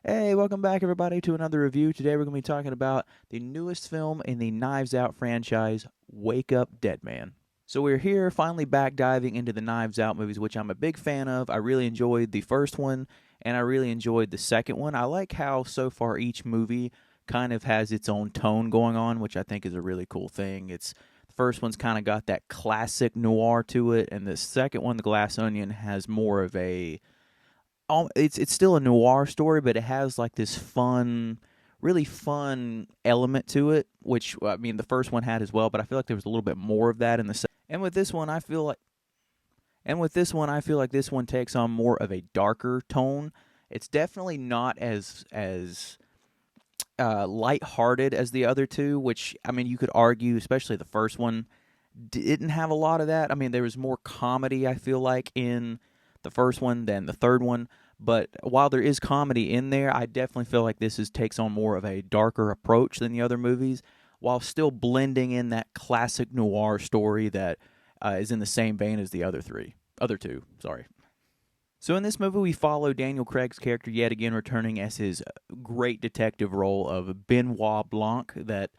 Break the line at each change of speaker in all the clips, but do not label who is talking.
Hey, welcome back, everybody, to another review. Today we're going to be talking about the newest film in the Knives Out franchise, Wake Up Dead Man. So we're here finally back diving into the Knives Out movies, which I'm a big fan of. I really enjoyed the first one, and I really enjoyed the second one. I like how so far each movie kind of has its own tone going on, which I think is a really cool thing. The first one's kind of got that classic noir to it, and the second one, The Glass Onion, has more of a it's still a noir story, but it has like this fun, really fun element to it, which I mean the first one had as well, but I feel like there was a little bit more of that in the second. And with this one, I feel like this one takes on more of a darker tone. It's definitely not as lighthearted as the other two, which I mean you could argue, especially the first one didn't have a lot of that. I mean, there was more comedy, I feel like, in the first one than the third one. But while there is comedy in there, I definitely feel like takes on more of a darker approach than the other movies, while still blending in that classic noir story that is in the same vein as the other two. Sorry. So in this movie, we follow Daniel Craig's character yet again returning as his great detective role of Benoit Blanc. That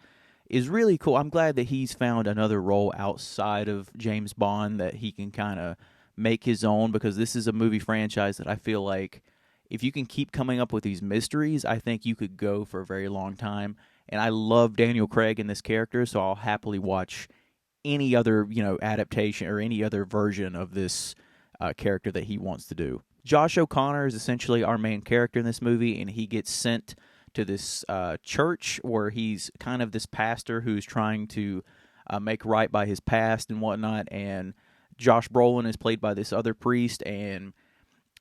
is really cool. I'm glad that he's found another role outside of James Bond that he can kind of make his own, because this is a movie franchise that I feel like if you can keep coming up with these mysteries, I think you could go for a very long time. And I love Daniel Craig in this character, so I'll happily watch any other, adaptation or any other version of this character that he wants to do. Josh O'Connor is essentially our main character in this movie, and he gets sent to this church where he's kind of this pastor who's trying to make right by his past and whatnot. And Josh Brolin is played by this other priest, and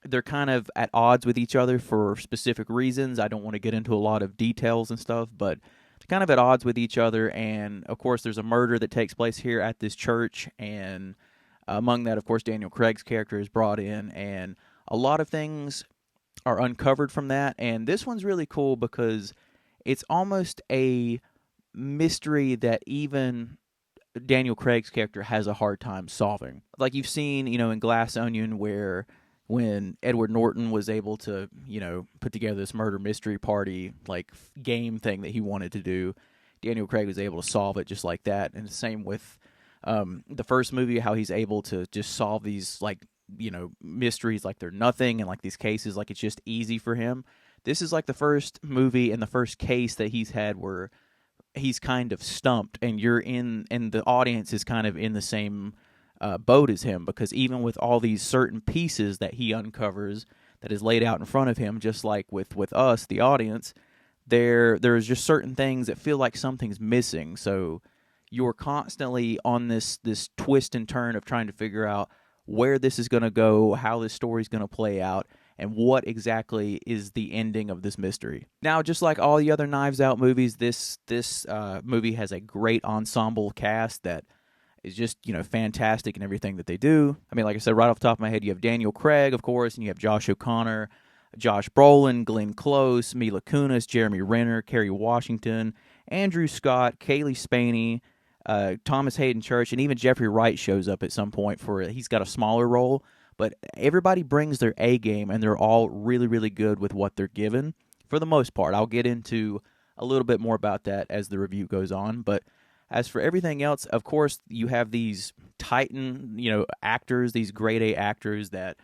they're kind of at odds with each other for specific reasons. I don't want to get into a lot of details and stuff, but they're kind of at odds with each other. And of course, there's a murder that takes place here at this church, and among that, of course, Daniel Craig's character is brought in, and a lot of things are uncovered from that. And this one's really cool because it's almost a mystery that even Daniel Craig's character has a hard time solving. Like you've seen, in Glass Onion, where when Edward Norton was able to, put together this murder mystery party like game thing that he wanted to do, Daniel Craig was able to solve it just like that. And the same with the first movie, how he's able to just solve these mysteries like they're nothing, and like these cases like it's just easy for him. This is like the first movie and the first case that he's had where he's kind of stumped, and you're in, and the audience is kind of in the same boat as him, because even with all these certain pieces that he uncovers that is laid out in front of him, just like with us, the audience, there's just certain things that feel like something's missing. So you're constantly on this twist and turn of trying to figure out where this is going to go, how this story is going to play out, and what exactly is the ending of this mystery. Now, just like all the other Knives Out movies, this movie has a great ensemble cast that is just fantastic in everything that they do. I mean, like I said, right off the top of my head, you have Daniel Craig, of course, and you have Josh O'Connor, Josh Brolin, Glenn Close, Mila Kunis, Jeremy Renner, Kerry Washington, Andrew Scott, Kaylee Spaney, Thomas Hayden Church, and even Jeffrey Wright shows up at some point he's got a smaller role. But everybody brings their A game, and they're all really, really good with what they're given for the most part. I'll get into a little bit more about that as the review goes on. But as for everything else, of course, you have these titan, actors, these grade A actors that,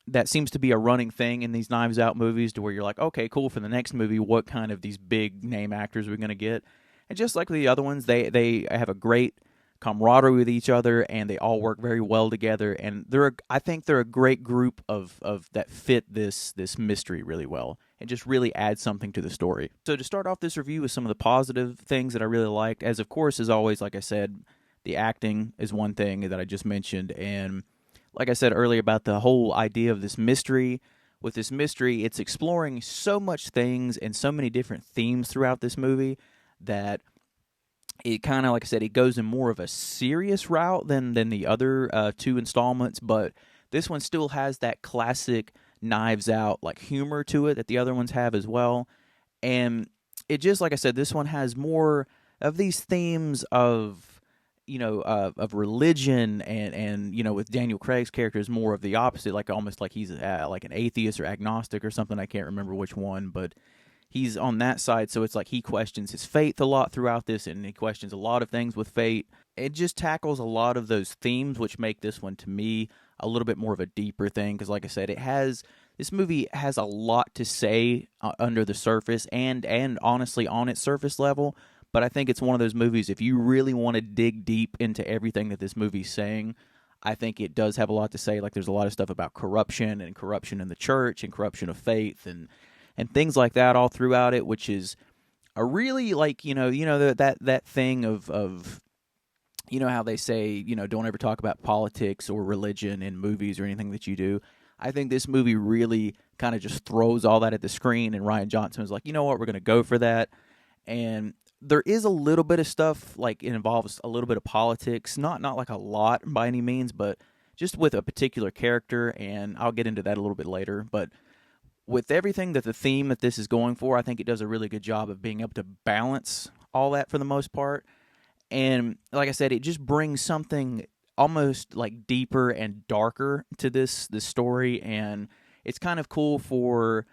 that seems to be a running thing in these Knives Out movies, to where you're like, okay, cool, for the next movie, what kind of these big name actors are we going to get? And just like the other ones, they have a great camaraderie with each other, and they all work very well together. And I think they're a great group of that fit this mystery really well, and just really add something to the story. So to start off this review with some of the positive things that I really liked, as of course, as always, like I said, the acting is one thing that I just mentioned. And like I said earlier about the whole idea of this mystery, with this mystery, it's exploring so much things and so many different themes throughout this movie that it kind of, like I said, it goes in more of a serious route than the other two installments, but this one still has that classic Knives Out like humor to it that the other ones have as well. And it just, like I said, this one has more of these themes of of religion, and with Daniel Craig's character is more of the opposite, like almost like he's like an atheist or agnostic or something. I can't remember which one, but he's on that side. So it's like he questions his faith a lot throughout this, and he questions a lot of things with fate. It just tackles a lot of those themes, which make this one to me a little bit more of a deeper thing. Because, like I said, this movie has a lot to say under the surface, and honestly on its surface level. But I think it's one of those movies, if you really want to dig deep into everything that this movie's saying, I think it does have a lot to say. Like, there's a lot of stuff about corruption and corruption in the church and corruption of faith and things like that all throughout it, which is a really, like, that thing of how they say, don't ever talk about politics or religion in movies or anything that you do. I think this movie really kind of just throws all that at the screen, and Rian Johnson was like, you know what, we're going to go for that. And there is a little bit of stuff, like it involves a little bit of politics, not like a lot by any means, but just with a particular character, and I'll get into that a little bit later. But with everything that the theme that this is going for, I think it does a really good job of being able to balance all that for the most part. And like I said, it just brings something almost like deeper and darker to this story, and it's kind of cool for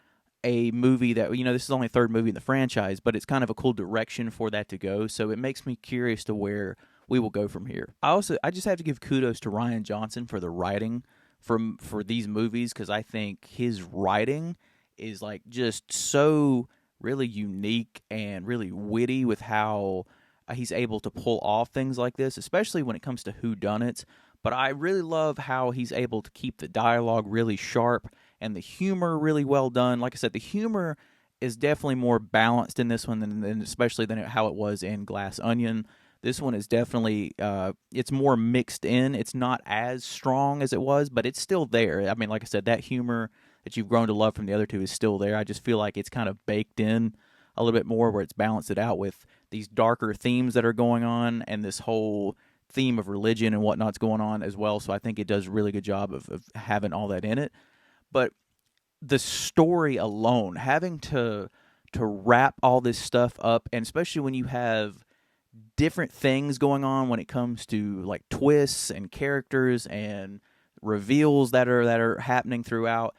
a movie that, this is only the third movie in the franchise, but it's kind of a cool direction for that to go. So it makes me curious to where we will go from here. I just have to give kudos to Rian Johnson for the writing for these movies, because I think his writing is like just so really unique and really witty with how he's able to pull off things like this, especially when it comes to whodunits. But I really love how he's able to keep the dialogue really sharp and the humor really well done. Like I said, the humor is definitely more balanced in this one than especially than how it was in Glass Onion. This one is definitely it's more mixed in. It's not as strong as it was, but it's still there. I mean, like I said, that humor that you've grown to love from the other two is still there. I just feel like it's kind of baked in a little bit more, where it's balanced it out with these darker themes that are going on and this whole theme of religion and whatnot's going on as well. So I think it does a really good job of having all that in it. But the story alone, having to wrap all this stuff up, and especially when you have different things going on when it comes to like twists and characters and reveals that are happening throughout.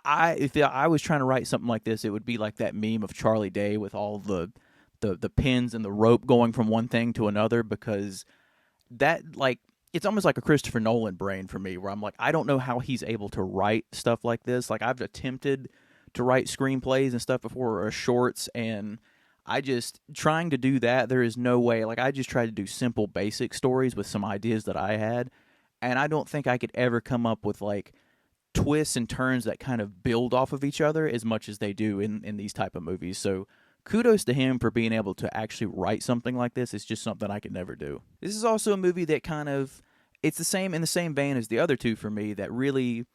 If I was trying to write something like this, it would be like that meme of Charlie Day with all the pins and the rope going from one thing to another, because that, like, it's almost like a Christopher Nolan brain for me, where I'm like, I don't know how he's able to write stuff like this. Like, I've attempted to write screenplays and stuff before, or shorts, and I just, trying to do that, there is no way. Like, I just tried to do simple, basic stories with some ideas that I had, and I don't think I could ever come up with, like, twists and turns that kind of build off of each other as much as they do in these type of movies. So kudos to him for being able to actually write something like this. It's just something I could never do. This is also a movie that kind of, it's in the same vein as the other two for me, that really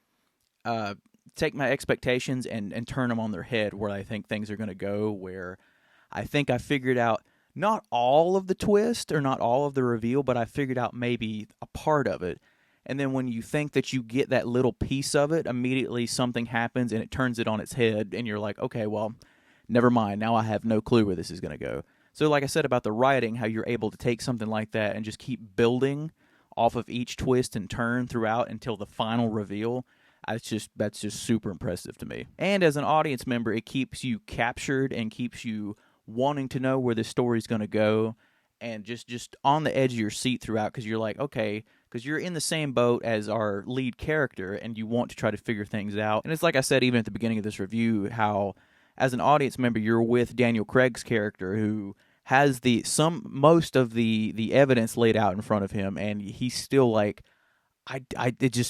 take my expectations and turn them on their head, where I think things are going to go, where I think I figured out not all of the twist or not all of the reveal, but I figured out maybe a part of it. And then when you think that you get that little piece of it, immediately something happens and it turns it on its head, and you're like, okay, well, never mind. Now I have no clue where this is going to go. So like I said about the writing, how you're able to take something like that and just keep building off of each twist and turn throughout until the final reveal, that's just super impressive to me. And as an audience member, it keeps you captured and keeps you wanting to know where this story's going to go, and just on the edge of your seat throughout, because you're like, okay, because you're in the same boat as our lead character, and you want to try to figure things out. And it's like I said, even at the beginning of this review, how as an audience member, you're with Daniel Craig's character, who has most of the evidence laid out in front of him, and he's still like,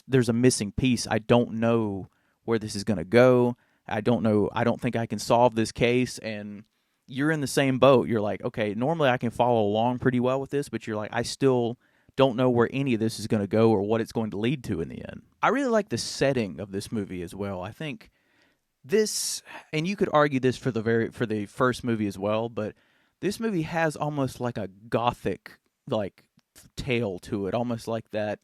there's a missing piece. I don't know where this is going to go. I don't know. I don't think I can solve this case. And you're in the same boat. You're like, okay, normally I can follow along pretty well with this, but you're like, I still don't know where any of this is going to go or what it's going to lead to in the end. I really like the setting of this movie as well. I think this, and you could argue this for the first movie as well, but this movie has almost like a gothic like tale to it, almost like that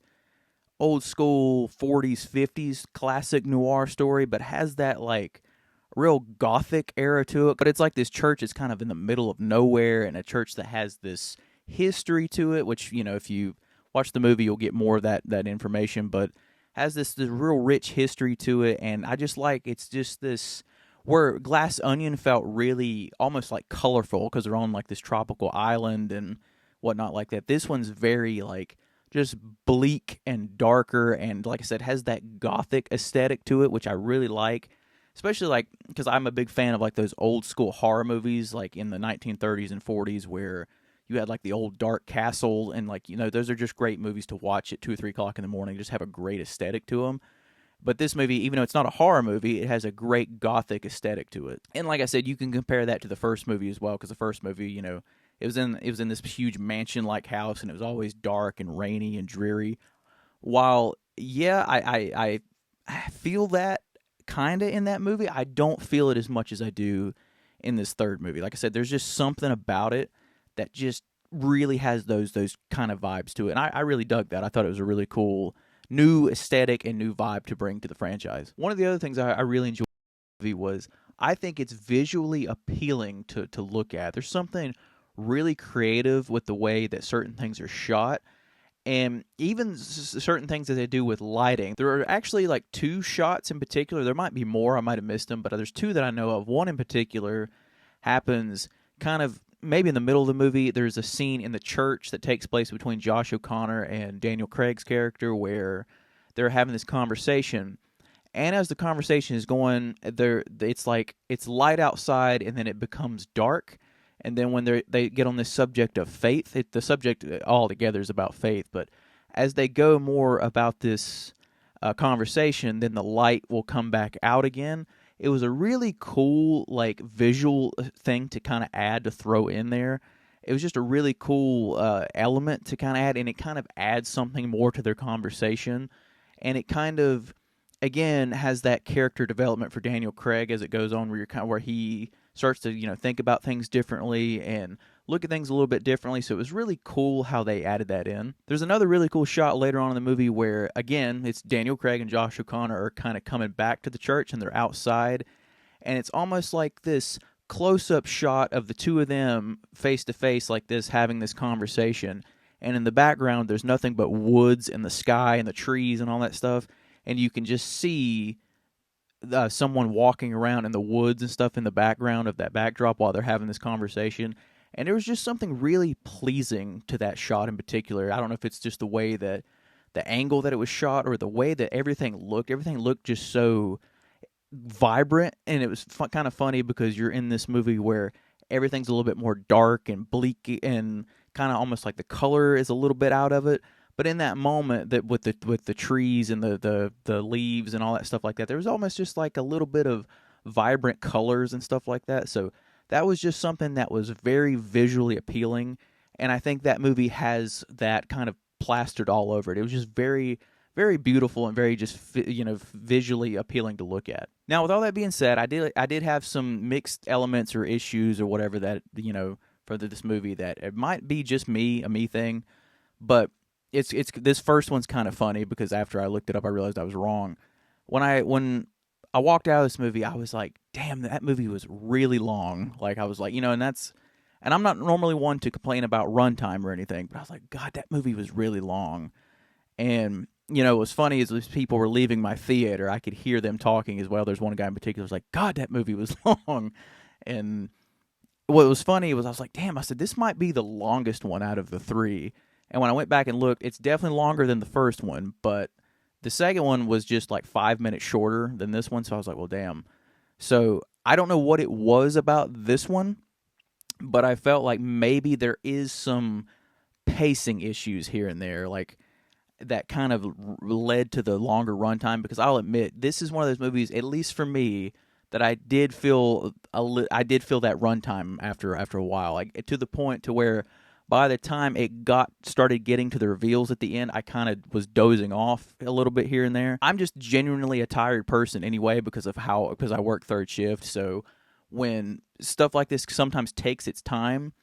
old school 40s 50s classic noir story, but has that like real gothic era to it. But it's like this church is kind of in the middle of nowhere, and a church that has this history to it, which, if you watch the movie, you'll get more of that information, but has this real rich history to it. And I just like, it's just this, where Glass Onion felt really almost like colorful because they're on like this tropical island and whatnot like that. This one's very like just bleak and darker, and like I said, has that gothic aesthetic to it, which I really like. Especially like because I'm a big fan of like those old school horror movies, like in the 1930s and 40s, where you had like the old dark castle, and like those are just great movies to watch at 2 or 3 o'clock in the morning. Just have a great aesthetic to them. But this movie, even though it's not a horror movie, it has a great gothic aesthetic to it. And like I said, you can compare that to the first movie as well, because the first movie, it was in this huge mansion-like house, and it was always dark and rainy and dreary. While yeah, I feel that kind of in that movie, I don't feel it as much as I do in this third movie. Like I said, there's just something about it that just really has those kind of vibes to it, and I really dug that. I thought it was a really cool new aesthetic and new vibe to bring to the franchise. One of the other things I really enjoyed about the movie was I think it's visually appealing to look at. There's something really creative with the way that certain things are shot, and even certain things that they do with lighting. There are actually like 2 shots in particular. There might be more. I might have missed them, but there's 2 that I know of. One in particular happens kind of maybe in the middle of the movie. There's a scene in the church that takes place between Josh O'Connor and Daniel Craig's character where they're having this conversation. And as the conversation is going, it's like it's light outside, and then it becomes dark. And then when they get on this subject of faith, the subject altogether is about faith. But as they go more about this conversation, then the light will come back out again. It was a really cool like visual thing to kind of add, to throw in there. It was just a really cool element to kind of add, and it kind of adds something more to their conversation. And it kind of, again, has that character development for Daniel Craig as it goes on, where he starts to think about things differently and look at things a little bit differently. So it was really cool how they added that in. There's another really cool shot later on in the movie where, again, it's Daniel Craig and Josh O'Connor are kind of coming back to the church, and they're outside, and it's almost like this close-up shot of the 2 of them face to face like this, having this conversation. And in the background, there's nothing but woods and the sky and the trees and all that stuff, and you can just see someone walking around in the woods and stuff in the background of that backdrop while they're having this conversation. And there was just something really pleasing to that shot in particular. I don't know if it's just the way that the angle that it was shot, or the way that everything looked. Everything looked just so vibrant, and it was kind of funny because you're in this movie where everything's a little bit more dark and bleak, and kind of almost like the color is a little bit out of it. But in that moment, that with the trees and the leaves and all that stuff like that, there was almost just like a little bit of vibrant colors and stuff like that. So that was just something that was very visually appealing, and I think that movie has that kind of plastered all over it. It was just very, very beautiful and very just visually appealing to look at. Now, with all that being said, I did have some mixed elements or issues or whatever that for this movie, that it might be just a me thing, but it's this first one's kind of funny because after I looked it up, I realized I was wrong. When I walked out of this movie, I was like, damn, that movie was really long. Like, I was like, and I'm not normally one to complain about runtime or anything, but I was like, God, that movie was really long. And, what was funny is as people were leaving my theater, I could hear them talking as well. There's one guy in particular who was like, God, that movie was long. And what was funny was I was like, damn, I said, this might be the longest one out of the 3. And when I went back and looked, it's definitely longer than the first one, but the second one was just like 5 minutes shorter than this one, so I was like, well, damn. So I don't know what it was about this one, but I felt like maybe there is some pacing issues here and there, like that kind of led to the longer runtime, because I'll admit, this is one of those movies, at least for me, that I did feel that runtime after a while, like to the point to where by the time it started getting to the reveals at the end, I kind of was dozing off a little bit here and there. I'm just genuinely a tired person anyway because I work third shift. So when stuff like this sometimes takes its time,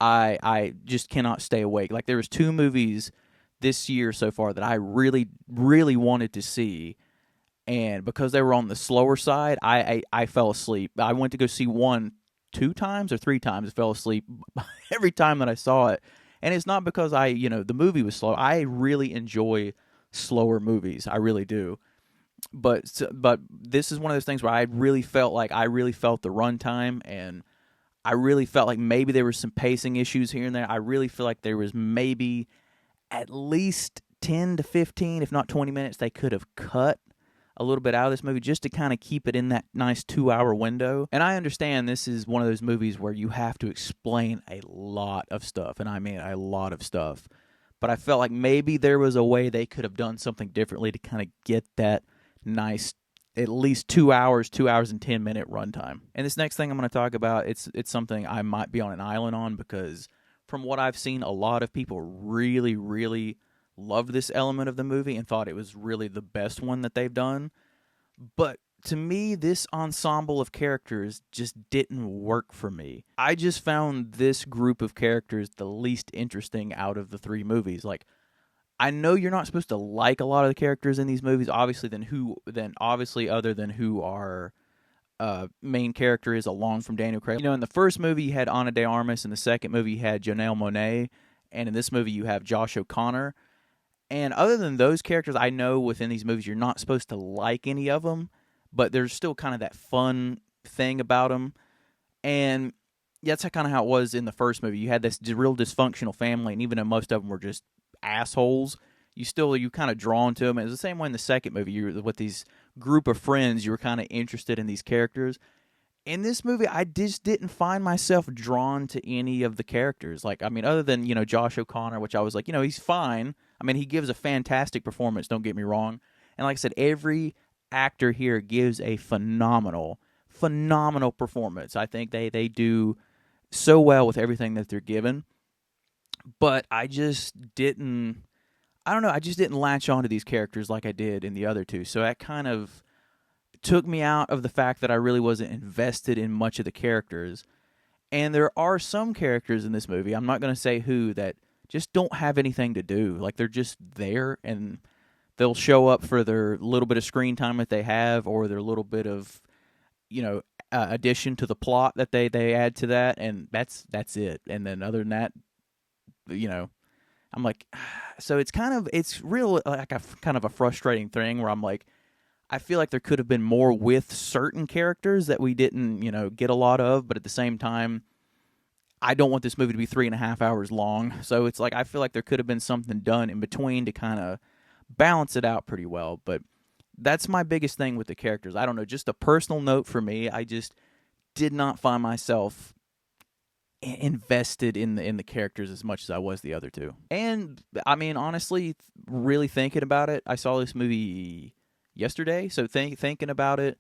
I just cannot stay awake. Like, there was 2 movies this year so far that I really, really wanted to see, and because they were on the slower side, I fell asleep. I went to go see one 2 times or 3 times, fell asleep every time that I saw it. And it's not because the movie was slow. I really enjoy slower movies. I really do. But this is one of those things where I really felt the runtime, and I really felt like maybe there were some pacing issues here and there. I really feel like there was maybe at least 10 to 15, if not 20 minutes they could have cut a little bit out of this movie just to kind of keep it in that nice 2-hour window. And I understand this is one of those movies where you have to explain a lot of stuff, and I mean a lot of stuff. But I felt like maybe there was a way they could have done something differently to kind of get that nice at least 2 hours and 10-minute runtime. And this next thing I'm going to talk about, it's something I might be on an island on, because from what I've seen, a lot of people really, really loved this element of the movie and thought it was really the best one that they've done. But to me, this ensemble of characters just didn't work for me. I just found this group of characters the least interesting out of the three movies. Like, I know you're not supposed to like a lot of the characters in these movies, obviously, other than who our main character is along from Daniel Craig. In the first movie you had Ana de Armas, in the second movie you had Janelle Monáe, and in this movie you have Josh O'Connor. And other than those characters, I know within these movies you're not supposed to like any of them, but there's still kind of that fun thing about them. And that's kind of how it was in the first movie. You had this real dysfunctional family, and even though most of them were just assholes, you kind of drawn to them. And it was the same way in the second movie. You were with these group of friends, you were kind of interested in these characters. In this movie, I just didn't find myself drawn to any of the characters. Like, I mean, other than, Josh O'Connor, which I was like, he's fine. I mean, he gives a fantastic performance, don't get me wrong. And like I said, every actor here gives a phenomenal performance. I think they do so well with everything that they're given. But I just didn't latch onto these characters like I did in the other two. So that kind of took me out of the fact that I really wasn't invested in much of the characters. And there are some characters in this movie, I'm not going to say who, that just don't have anything to do. Like, they're just there, and they'll show up for their little bit of screen time that they have, or their little bit of, addition to the plot that they add to that, and that's it. And then other than that, I'm like, so it's real, like a kind of a frustrating thing where I'm like, I feel like there could have been more with certain characters that we didn't, get a lot of, but at the same time, I don't want this movie to be 3.5 hours long. So it's like, I feel like there could have been something done in between to kind of balance it out pretty well. But that's my biggest thing with the characters. I don't know, just a personal note for me. I just did not find myself invested in the characters as much as I was the other two. And I mean, honestly, really thinking about it, I saw this movie yesterday, so thinking about it,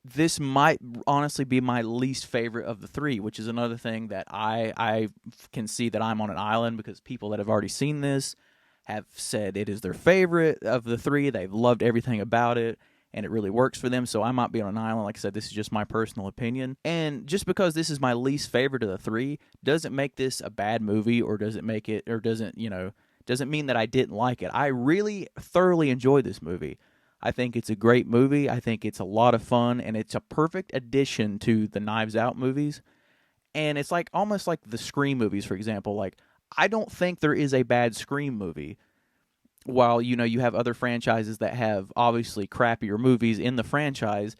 this might honestly be my least favorite of the three, which is another thing that I can see that I'm on an island, because people that have already seen this have said it is their favorite of the three. They've loved everything about it, and it really works for them. So I might be on an island. Like I said, this is just my personal opinion. And just because this is my least favorite of the three doesn't make this a bad movie, or doesn't mean that I didn't like it. I really thoroughly enjoyed this movie. I think it's a great movie. I think it's a lot of fun, and it's a perfect addition to the Knives Out movies. And it's like almost like the Scream movies, for example. Like, I don't think there is a bad Scream movie. While, you have other franchises that have obviously crappier movies in the franchise,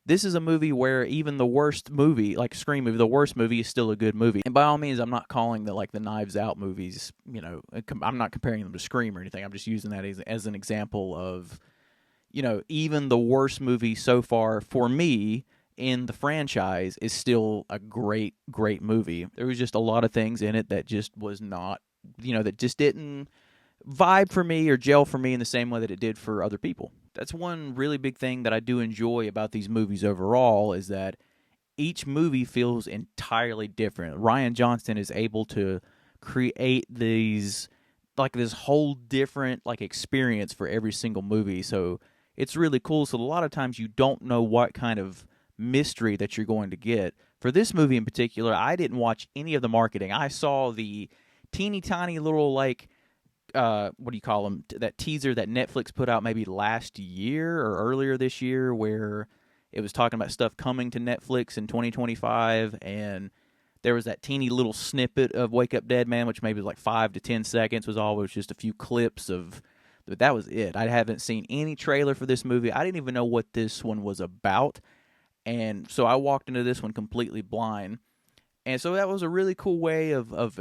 this is a movie where even the worst movie, like Scream movie, the worst movie is still a good movie. And by all means, I'm not calling the Knives Out movies, I'm not comparing them to Scream or anything. I'm just using that as an example of, even the worst movie so far for me in the franchise is still a great, great movie. There was just a lot of things in it that just was not, that just didn't vibe for me or gel for me in the same way that it did for other people. That's one really big thing that I do enjoy about these movies overall, is that each movie feels entirely different. Rian Johnson is able to create this whole different experience for every single movie. So it's really cool. So a lot of times you don't know what kind of mystery that you're going to get. For this movie in particular, I didn't watch any of the marketing. I saw the teeny tiny little what do you call them? That teaser that Netflix put out maybe last year or earlier this year, where it was talking about stuff coming to Netflix in 2025, and There was that teeny little snippet of Wake Up Dead Man, which maybe was like 5 to 10 seconds, was always just a few clips of, but that was it. I haven't seen any trailer for this movie. I didn't even know what this one was about. And so I walked into this one completely blind. And so that was a really cool way of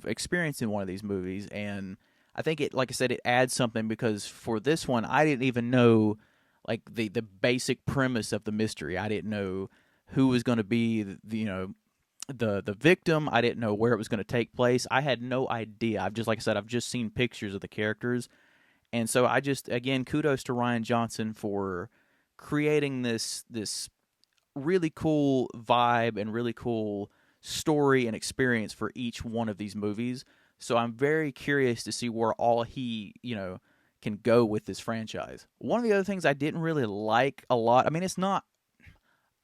experiencing one of these movies. And I think it, like I said, it adds something, because for this one, I didn't even know like the basic premise of the mystery. I didn't know who was going to be the victim. I didn't know where it was going to take place. I had no idea. I've just seen pictures of the characters. And so I just, again, kudos to Rian Johnson for creating this really cool vibe and really cool story and experience for each one of these movies. So I'm very curious to see where all he, can go with this franchise. One of the other things I didn't really like a lot, I mean, it's not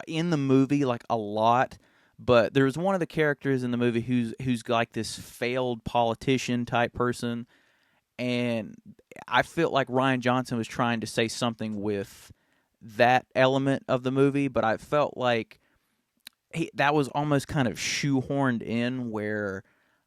in the movie like a lot, but there's one of the characters in the movie who's like this failed politician type person, and I felt like Rian Johnson was trying to say something with that element of the movie, but I felt like that was almost kind of shoehorned in, where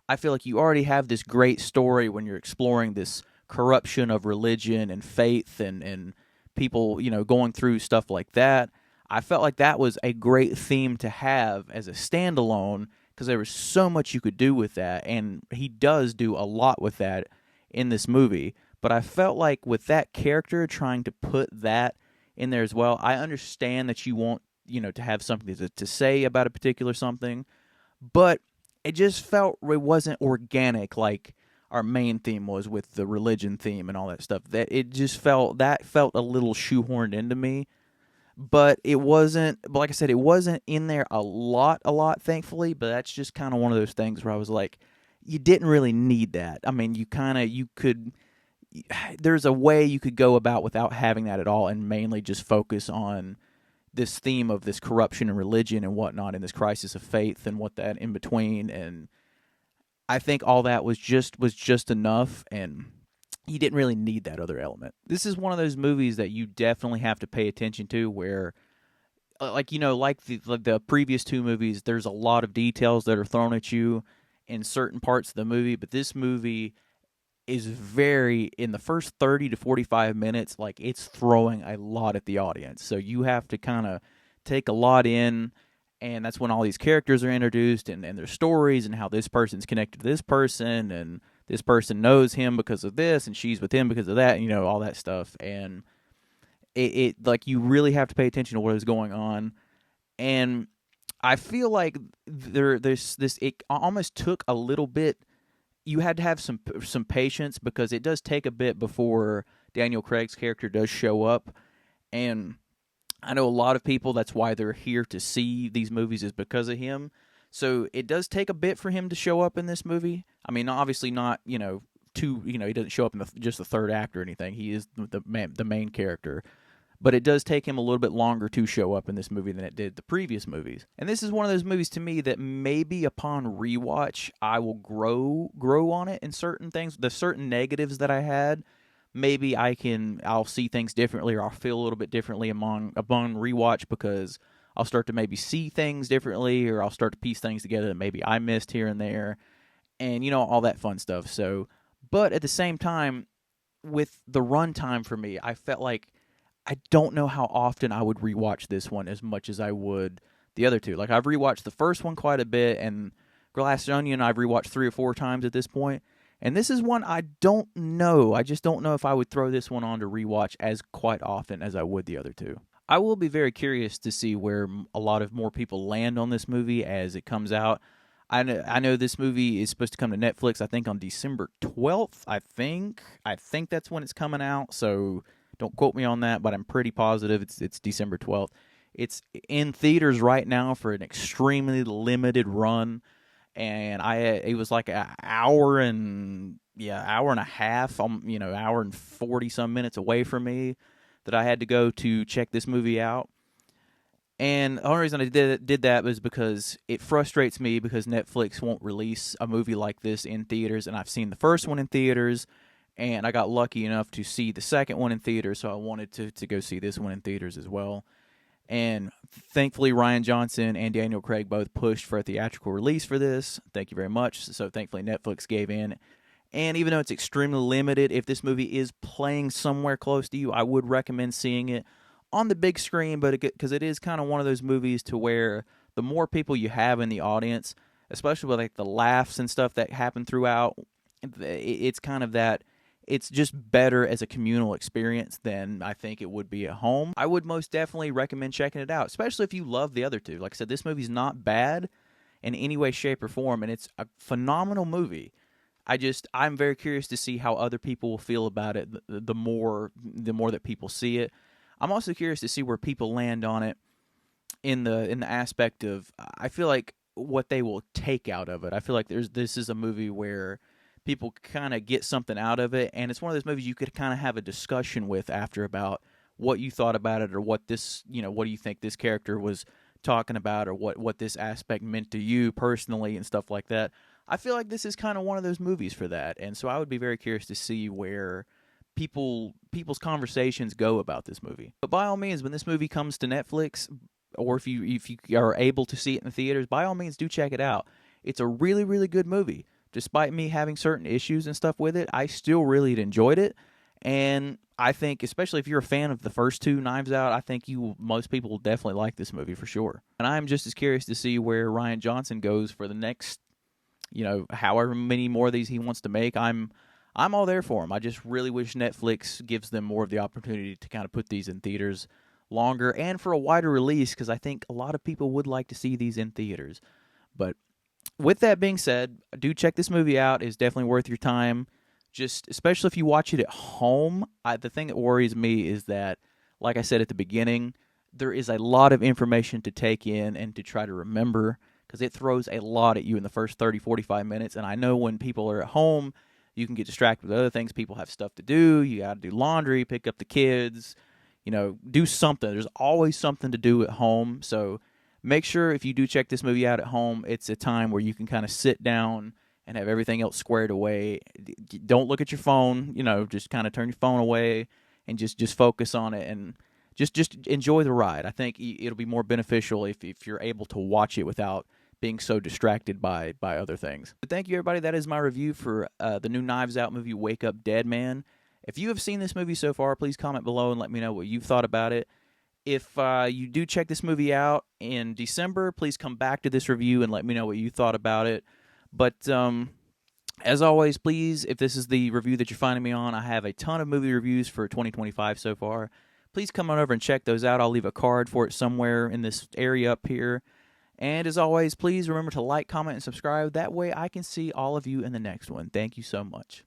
I feel like you already have this great story when you're exploring this corruption of religion and faith and people, going through stuff like that. I felt like that was a great theme to have as a standalone, because there was so much you could do with that, and he does do a lot with that in this movie. But I felt like with that character, trying to put that in there as well, I understand that you want, to have something to say about a particular something, but it just felt it wasn't organic like our main theme was with the religion theme and all that stuff. That it just felt a little shoehorned into me. But it wasn't, like I said, it wasn't in there a lot, thankfully. But that's just kind of one of those things where I was like, you didn't really need that. I mean, there's a way you could go about without having that at all, and mainly just focus on this theme of this corruption and religion and whatnot, and this crisis of faith and what that in between. And I think all that was just enough, and you didn't really need that other element. This is one of those movies that you definitely have to pay attention to, where, like the previous two movies, there's a lot of details that are thrown at you in certain parts of the movie, but this movie is in the first 30 to 45 minutes, like, it's throwing a lot at the audience. So you have to kind of take a lot in, and that's when all these characters are introduced, and their stories, and how this person's connected to this person, and this person knows him because of this, and she's with him because of that, all that stuff. And it like, you really have to pay attention to what is going on. And I feel like there's this, it almost took a little bit, you had to have some patience, because it does take a bit before Daniel Craig's character does show up. And I know a lot of people, that's why they're here to see these movies, is because of him. So it does take a bit for him to show up in this movie. I mean, obviously not, he doesn't show up in just the third act or anything. He is the main character. But it does take him a little bit longer to show up in this movie than it did the previous movies. And this is one of those movies to me that maybe upon rewatch, I will grow on it in certain things. The certain negatives that I had, maybe I'll see things differently, or I'll feel a little bit differently upon rewatch, because I'll start to maybe see things differently, or I'll start to piece things together that maybe I missed here and there, and all that fun stuff. So, but at the same time, with the runtime for me, I felt like I don't know how often I would rewatch this one as much as I would the other two. Like, I've rewatched the first one quite a bit, and Glass Onion I've rewatched 3 or 4 times at this point. And this is one I don't know. I just don't know if I would throw this one on to rewatch as quite often as I would the other two. I will be very curious to see where a lot of more people land on this movie as it comes out. I know this movie is supposed to come to Netflix, I think, on December 12th, I think. I think that's when it's coming out, so don't quote me on that, but I'm pretty positive it's December 12th. It's in theaters right now for an extremely limited run, and it was like an hour and a half, hour and 40 some minutes away from me, that I had to go to check this movie out. And the only reason I did that was because it frustrates me, because Netflix won't release a movie like this in theaters, and I've seen the first one in theaters, and I got lucky enough to see the second one in theaters, so I wanted to go see this one in theaters as well. And thankfully, Ryan Johnson and Daniel Craig both pushed for a theatrical release for this. Thank you very much. So thankfully, Netflix gave in. And even though it's extremely limited, if this movie is playing somewhere close to you, I would recommend seeing it on the big screen, but because it is kind of one of those movies to where the more people you have in the audience, especially with like the laughs and stuff that happen throughout, it's kind of that it's just better as a communal experience than I think it would be at home. I would most definitely recommend checking it out, especially if you love the other two. Like I said, this movie's not bad in any way, shape, or form, and it's a phenomenal movie. I'm very curious to see how other people will feel about it the more that people see it. I'm also curious to see where people land on it in the aspect of I feel like what they will take out of it. I feel like this is a movie where people kind of get something out of it, and it's one of those movies you could kind of have a discussion with after about what you thought about it, or what this, what do you think this character was talking about, or what this aspect meant to you personally and stuff like that. I feel like this is kind of one of those movies for that, and so I would be very curious to see where people's conversations go about this movie. But by all means, when this movie comes to Netflix, or if you are able to see it in the theaters, by all means do check it out. It's a really, really good movie. Despite me having certain issues and stuff with it, I still really enjoyed it. And I think, especially if you're a fan of the first two Knives Out, I think most people will definitely like this movie for sure. And I'm just as curious to see where Ryan Johnson goes for the next, however many more of these he wants to make. I'm all there for him. I just really wish Netflix gives them more of the opportunity to kind of put these in theaters longer and for a wider release, because I think a lot of people would like to see these in theaters. But with that being said, do check this movie out. It's definitely worth your time. Just especially if you watch it at home. The thing that worries me is that, like I said at the beginning, there is a lot of information to take in and to try to remember, because it throws a lot at you in the first 30, 45 minutes. And I know when people are at home, you can get distracted with other things. People have stuff to do. You got to do laundry, pick up the kids, do something. There's always something to do at home. So make sure if you do check this movie out at home, it's a time where you can kind of sit down and have everything else squared away. Don't look at your phone, just kind of turn your phone away and just focus on it and just enjoy the ride. I think it'll be more beneficial if you're able to watch it without being so distracted by other things. But thank you, everybody. That is my review for the new Knives Out movie, Wake Up Dead Man. If you have seen this movie so far, please comment below and let me know what you've thought about it. If you do check this movie out in December, please come back to this review and let me know what you thought about it. But as always, please, if this is the review that you're finding me on, I have a ton of movie reviews for 2025 so far. Please come on over and check those out. I'll leave a card for it somewhere in this area up here. And as always, please remember to like, comment, and subscribe. That way I can see all of you in the next one. Thank you so much.